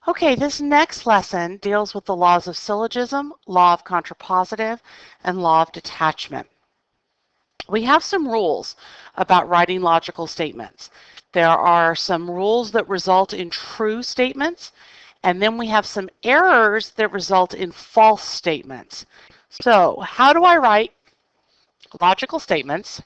Okay, this next lesson deals with the laws of syllogism, law of contrapositive, and law of detachment. We have some rules about writing logical statements. There are some rules that result in true statements, and then we have some errors that result in false statements. So, how do I write logical statements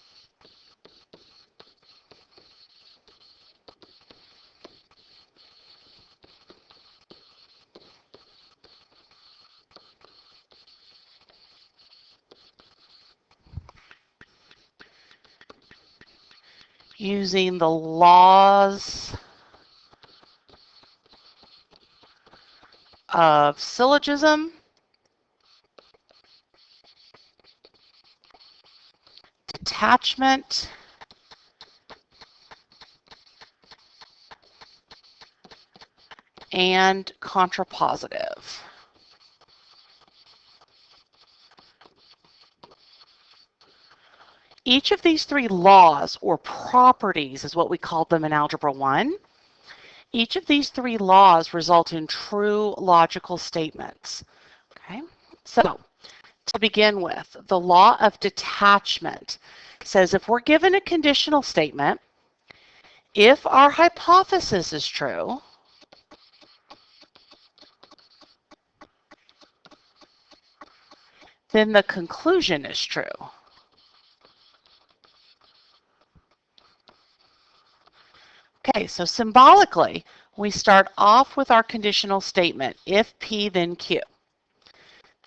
using the laws of syllogism, detachment, and contrapositive? Each of these three laws, or properties is what we called them in Algebra 1, each of these three laws result in true logical statements. Okay, so to begin with, the law of detachment says if we're given a conditional statement, if our hypothesis is true, then the conclusion is true. Okay, so symbolically, we start off with our conditional statement, if P, then Q.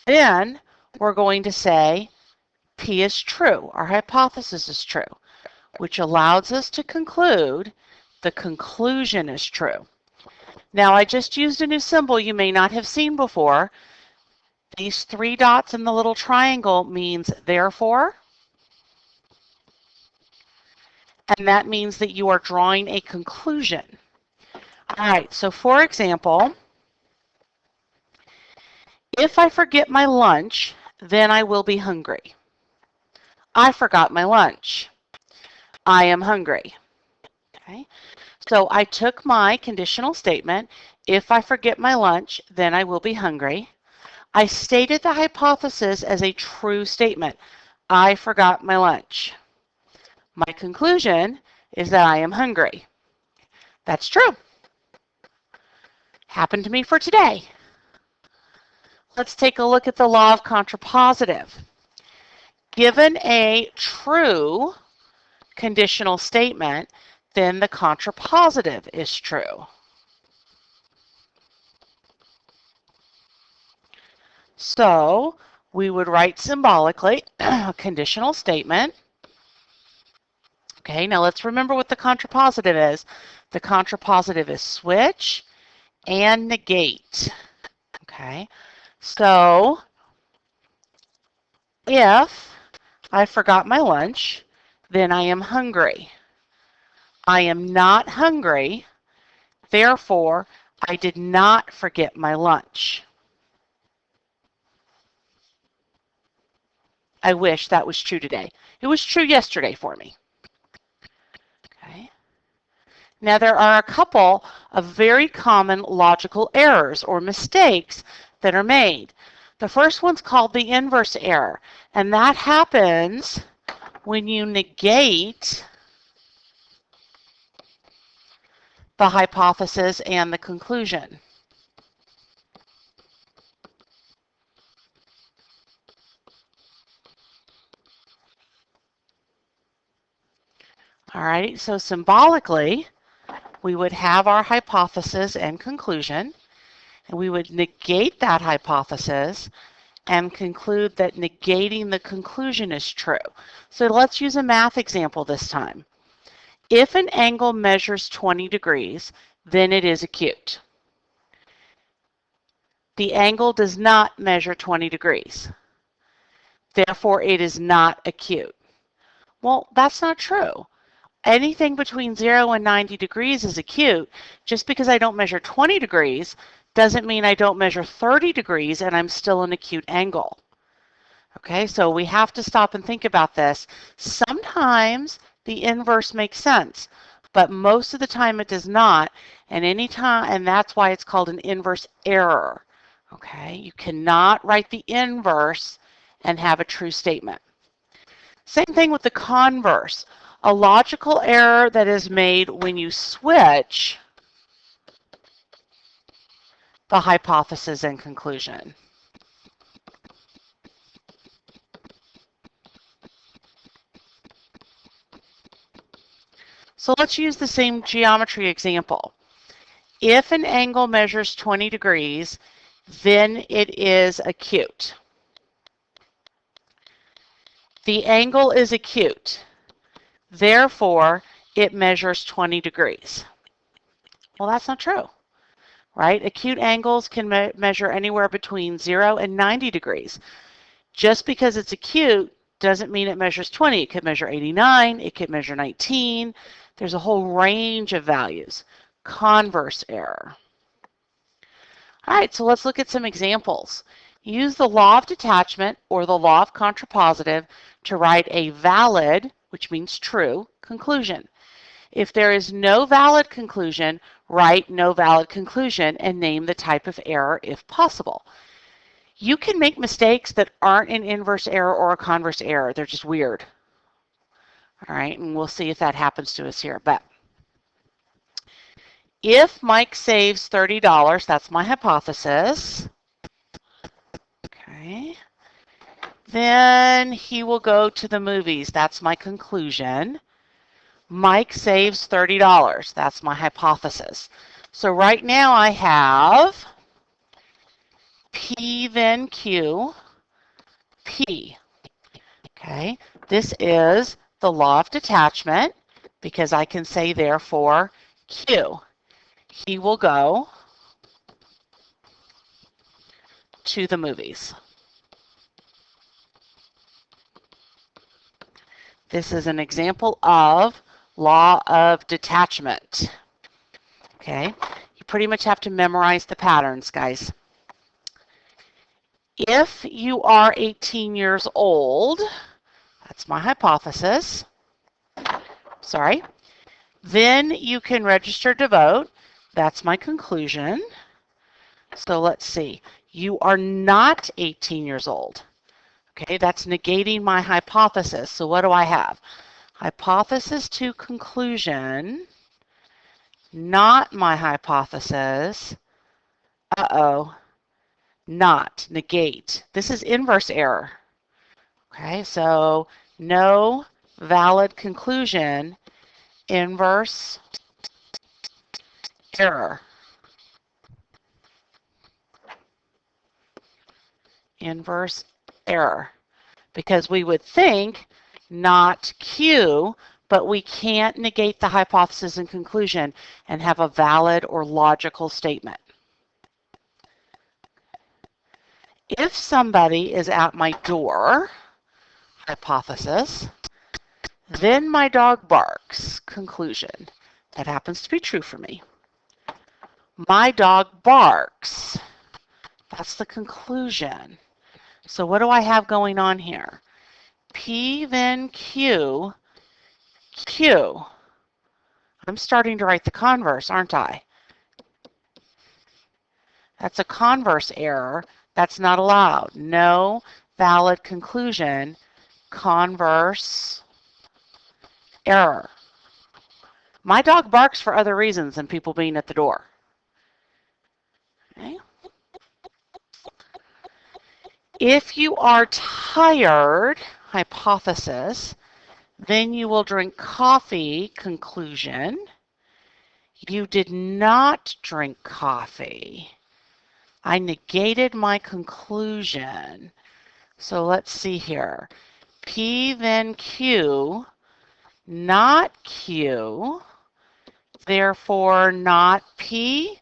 Then we're going to say P is true, our hypothesis is true, which allows us to conclude the conclusion is true. Now, I just used a new symbol you may not have seen before. These three dots in the little triangle means therefore, and that means that you are drawing a conclusion. All right, so for example, if I forget my lunch, then I will be hungry. I forgot my lunch. I am hungry. Okay, so I took my conditional statement, if I forget my lunch, then I will be hungry. I stated the hypothesis as a true statement. I forgot my lunch. My conclusion is that I am hungry. That's true. Happened to me for today. Let's take a look at the law of contrapositive. Given a true conditional statement, then the contrapositive is true. So we would write symbolically a conditional statement. Okay, now let's remember what the contrapositive is. The contrapositive is switch and negate. Okay, so if I forgot my lunch, then I am hungry. I am not hungry, therefore I did not forget my lunch. I wish that was true today. It was true yesterday for me. Okay. Now there are a couple of very common logical errors or mistakes that are made. The first one's called the inverse error, and that happens when you negate the hypothesis and the conclusion. All right, so symbolically, we would have our hypothesis and conclusion, and we would negate that hypothesis and conclude that negating the conclusion is true. So let's use a math example this time. If an angle measures 20 degrees, then it is acute. The angle does not measure 20 degrees. Therefore, it is not acute. Well, that's not true. Anything between 0 and 90 degrees is acute. Just because I don't measure 20 degrees doesn't mean I don't measure 30 degrees and I'm still an acute angle. Okay, so we have to stop and think about this. Sometimes the inverse makes sense, but most of the time it does not, and that's why it's called an inverse error. Okay, you cannot write the inverse and have a true statement. Same thing with the converse. A logical error that is made when you switch the hypothesis and conclusion. So let's use the same geometry example. If an angle measures 20 degrees, then it is acute. The angle is acute. Therefore, it measures 20 degrees. Well, that's not true, right? Acute angles can measure anywhere between 0 and 90 degrees. Just because it's acute doesn't mean it measures 20. It could measure 89. It could measure 19. There's a whole range of values. Converse error. All right, so let's look at some examples. Use the law of detachment or the law of contrapositive to write a valid, which means true, conclusion. If there is no valid conclusion, write no valid conclusion and name the type of error if possible. You can make mistakes that aren't an inverse error or a converse error. They're just weird. All right, and we'll see if that happens to us here. But if Mike saves $30, that's my hypothesis. Okay. Then he will go to the movies. That's my conclusion. Mike saves $30. That's my hypothesis. So right now I have P then Q, P. Okay, this is the law of detachment because I can say therefore Q. He will go to the movies. This is an example of law of detachment. Okay, you pretty much have to memorize the patterns, guys. If you are 18 years old, that's my hypothesis, sorry, then you can register to vote. That's my conclusion. So let's see. You are not 18 years old. Okay, that's negating my hypothesis. So what do I have? Hypothesis to conclusion, not my hypothesis. Uh-oh. Not, negate. This is inverse error. Okay, so no valid conclusion, inverse error. Inverse error. Because we would think not Q, but we can't negate the hypothesis and conclusion and have a valid or logical statement. If somebody is at my door, hypothesis, then my dog barks, conclusion. That happens to be true for me. My dog barks. That's the conclusion. So what do I have going on here? P then Q, Q. I'm starting to write the converse, aren't I? That's a converse error. That's not allowed. No valid conclusion, converse error. My dog barks for other reasons than people being at the door. Okay. If you are tired, hypothesis, then you will drink coffee, conclusion. You did not drink coffee. I negated my conclusion. So let's see here. P then Q, not Q, therefore not P.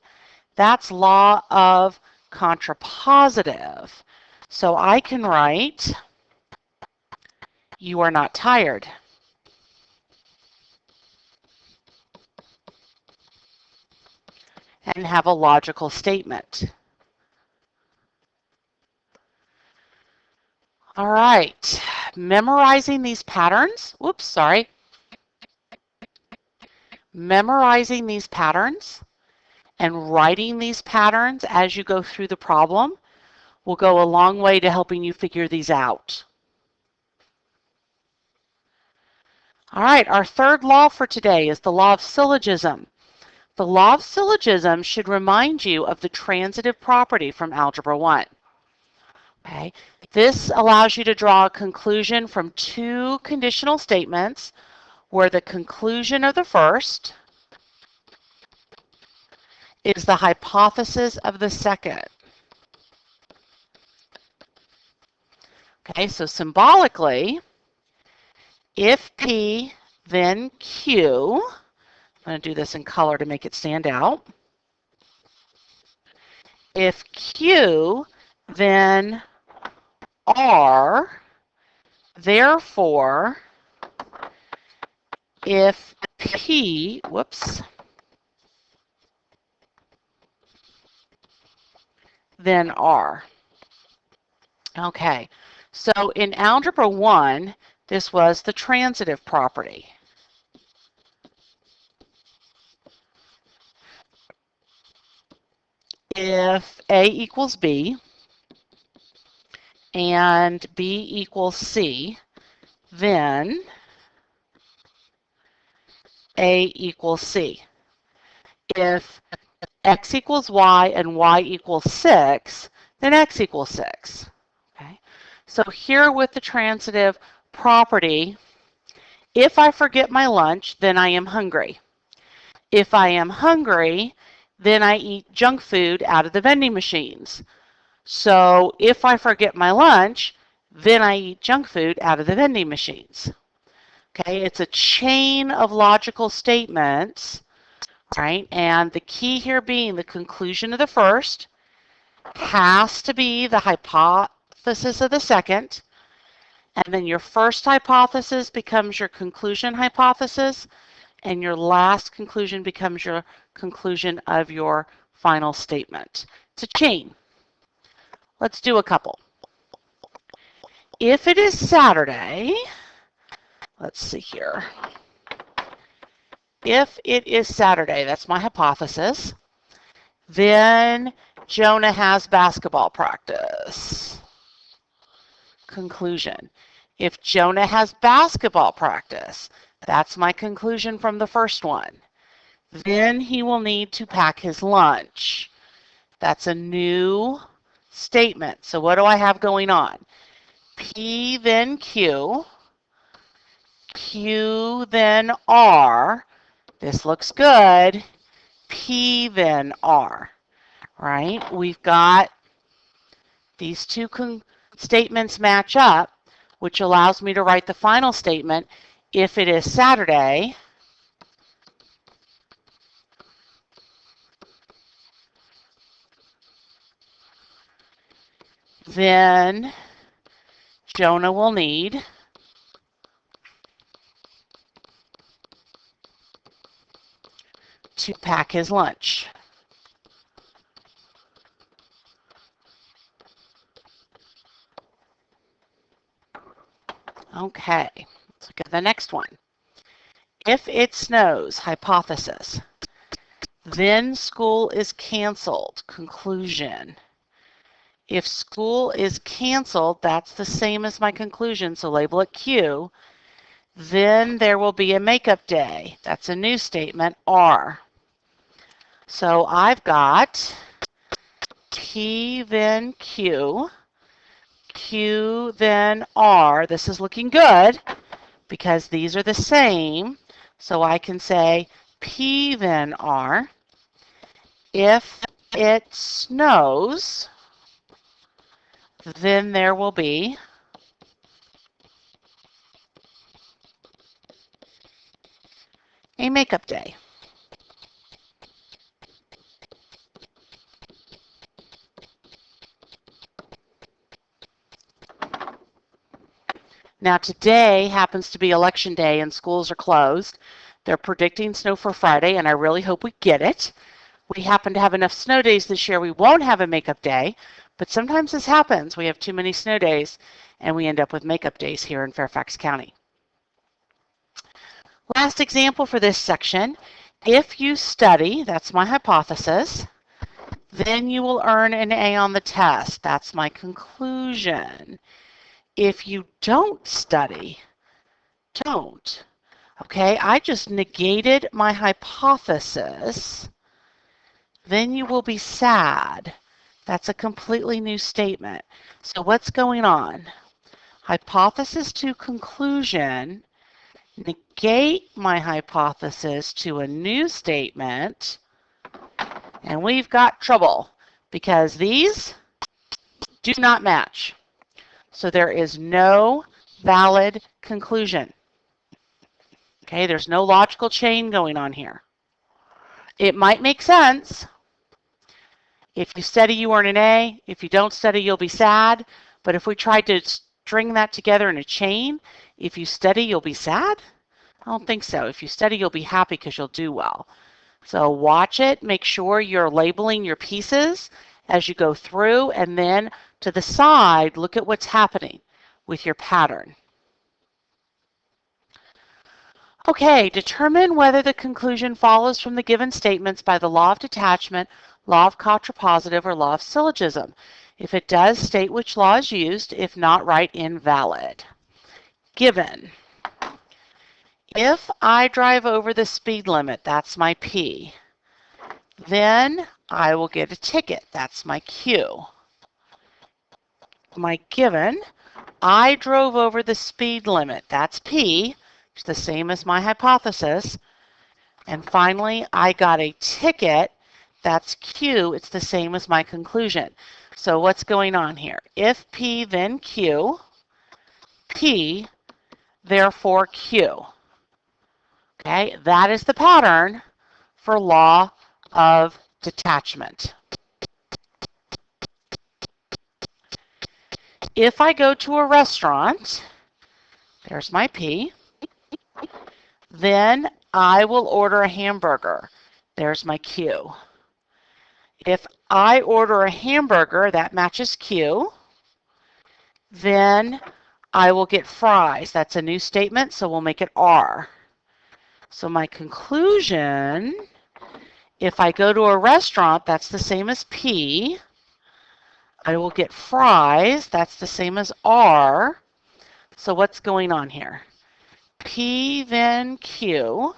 That's law of contrapositive. So I can write, you are not tired. And have a logical statement. All right, memorizing these patterns, memorizing these patterns and writing these patterns as you go through the problem will go a long way to helping you figure these out. All right, our third law for today is the law of syllogism. The law of syllogism should remind you of the transitive property from Algebra 1. Okay, this allows you to draw a conclusion from two conditional statements where the conclusion of the first is the hypothesis of the second. Okay, so symbolically, if P, then Q, I'm going to do this in color to make it stand out. If Q, then R, therefore, if P, then R. Okay, so in Algebra 1, this was the transitive property. If A equals B and B equals C, then A equals C. If X equals Y and Y equals 6, then X equals 6. Okay. So here with the transitive property, if I forget my lunch, then I am hungry. If I am hungry, then I eat junk food out of the vending machines. So if I forget my lunch, then I eat junk food out of the vending machines. Okay, it's a chain of logical statements, right? And the key here being the conclusion of the first has to be the hypothesis of the second, and then your first hypothesis becomes your conclusion hypothesis, and your last conclusion becomes your conclusion of your final statement. It's a chain. Let's do a couple. If it is Saturday, let's see here. If it is Saturday, that's my hypothesis, then Jonah has basketball practice. Conclusion. If Jonah has basketball practice, that's my conclusion from the first one. Then he will need to pack his lunch. That's a new statement. So what do I have going on? P then Q, Q then R. This looks good. P then R, right? We've got these two statements match up, which allows me to write the final statement. If it is Saturday, then Jonah will need to pack his lunch. Okay, let's look at the next one. If it snows, hypothesis, then school is canceled, conclusion. If school is canceled, that's the same as my conclusion, so label it Q. Then there will be a makeup day. That's a new statement, R. So I've got P then Q, Q then R. This is looking good because these are the same. So I can say P then R. If it snows, then there will be a makeup day. Now today happens to be election day and schools are closed. They're predicting snow for Friday, and I really hope we get it. We happen to have enough snow days this year. We won't have a makeup day, but sometimes this happens. We have too many snow days, and we end up with makeup days here in Fairfax County. Last example for this section. If you study, that's my hypothesis, then you will earn an A on the test. That's my conclusion. If you don't study, don't. Okay, I just negated my hypothesis. Then you will be sad. That's a completely new statement. So what's going on? Hypothesis to conclusion, negate my hypothesis to a new statement, and we've got trouble because these do not match. So there is no valid conclusion. Okay, there's no logical chain going on here. It might make sense. If you study, you earn an A. If you don't study, you'll be sad. But if we tried to string that together in a chain, if you study, you'll be sad? I don't think so. If you study, you'll be happy because you'll do well. So watch it. Make sure you're labeling your pieces as you go through. And then to the side, look at what's happening with your pattern. Okay, determine whether the conclusion follows from the given statements by the law of detachment, law of contrapositive, or law of syllogism. If it does, state which law is used. If not, write invalid. Given. If I drive over the speed limit, that's my P. Then I will get a ticket. That's my Q. My given, I drove over the speed limit. That's P. It's the same as my hypothesis. And finally, I got a ticket. That's Q. It's the same as my conclusion. So what's going on here? If P, then Q. P, therefore Q. Okay, that is the pattern for law of detachment. If I go to a restaurant, there's my P, then I will order a hamburger. There's my Q. If I order a hamburger, that matches Q, then I will get fries. That's a new statement, so we'll make it R. So my conclusion, if I go to a restaurant, that's the same as P. I will get fries. That's the same as R. So what's going on here? P, then Q.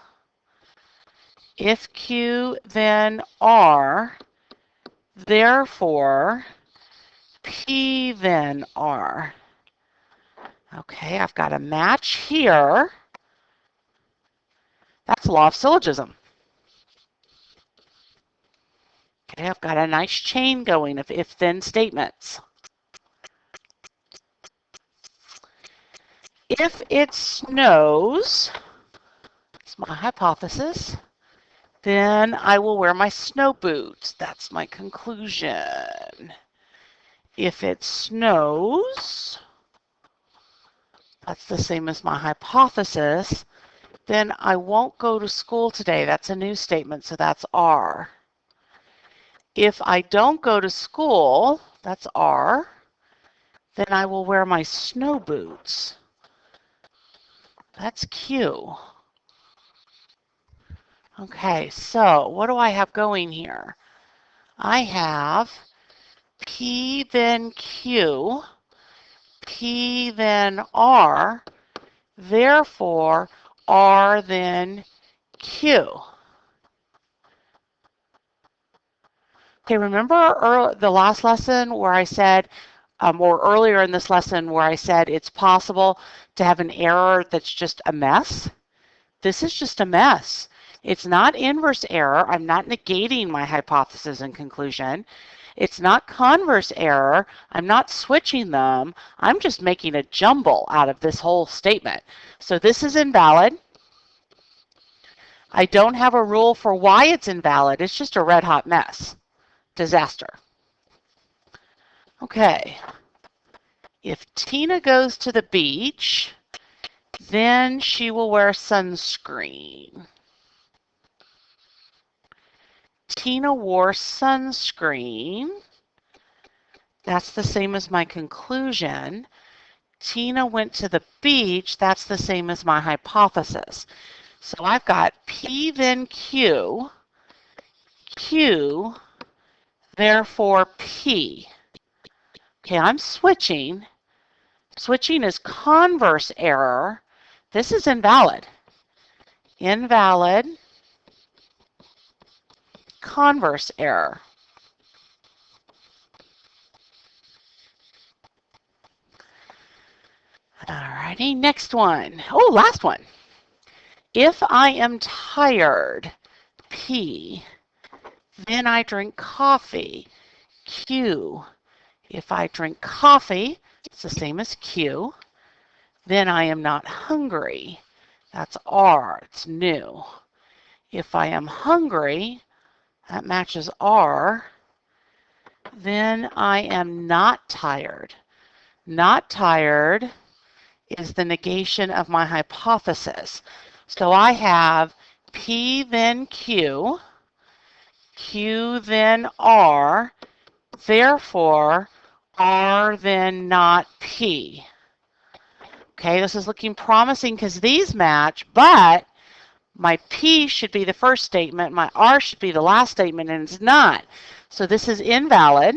If Q, then R. Therefore, P, then R. Okay, I've got a match here. That's law of syllogism. Okay, I've got a nice chain going of if-then statements. If it snows, it's my hypothesis, then I will wear my snow boots. That's my conclusion. If it snows, that's the same as my hypothesis, then I won't go to school today. That's a new statement, so that's R. If I don't go to school, that's R, then I will wear my snow boots. That's Q. Okay, so what do I have going here? I have P, then Q, P, then R, therefore R, then Q. Okay, remember the last lesson where I said, or earlier in this lesson where I said it's possible to have an error that's just a mess? This is just a mess. It's not inverse error. I'm not negating my hypothesis and conclusion. It's not converse error. I'm not switching them. I'm just making a jumble out of this whole statement. So this is invalid. I don't have a rule for why it's invalid. It's just a red hot mess. Disaster. Okay. If Tina goes to the beach, then she will wear sunscreen. Tina wore sunscreen. That's the same as my conclusion. Tina went to the beach. That's the same as my hypothesis. So I've got P then Q, Q, therefore P. Okay, I'm switching. Switching is converse error. This is invalid. Invalid, converse error. Alrighty, next one. Oh, last one. If I am tired, P, then I drink coffee, Q. If I drink coffee, it's the same as Q. Then I am not hungry. That's R, it's new. If I am hungry, that matches R. Then I am not tired. Not tired is the negation of my hypothesis. So I have P then Q, Q then R, therefore R then not P. Okay, this is looking promising because these match, but my P should be the first statement, my R should be the last statement, and it's not. So this is invalid.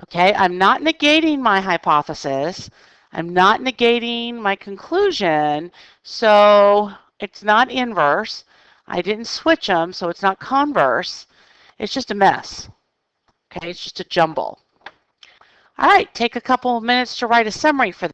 Okay, I'm not negating my hypothesis. I'm not negating my conclusion, so it's not inverse. I didn't switch them, so it's not converse. It's just a mess. Okay, it's just a jumble. All right, take a couple of minutes to write a summary for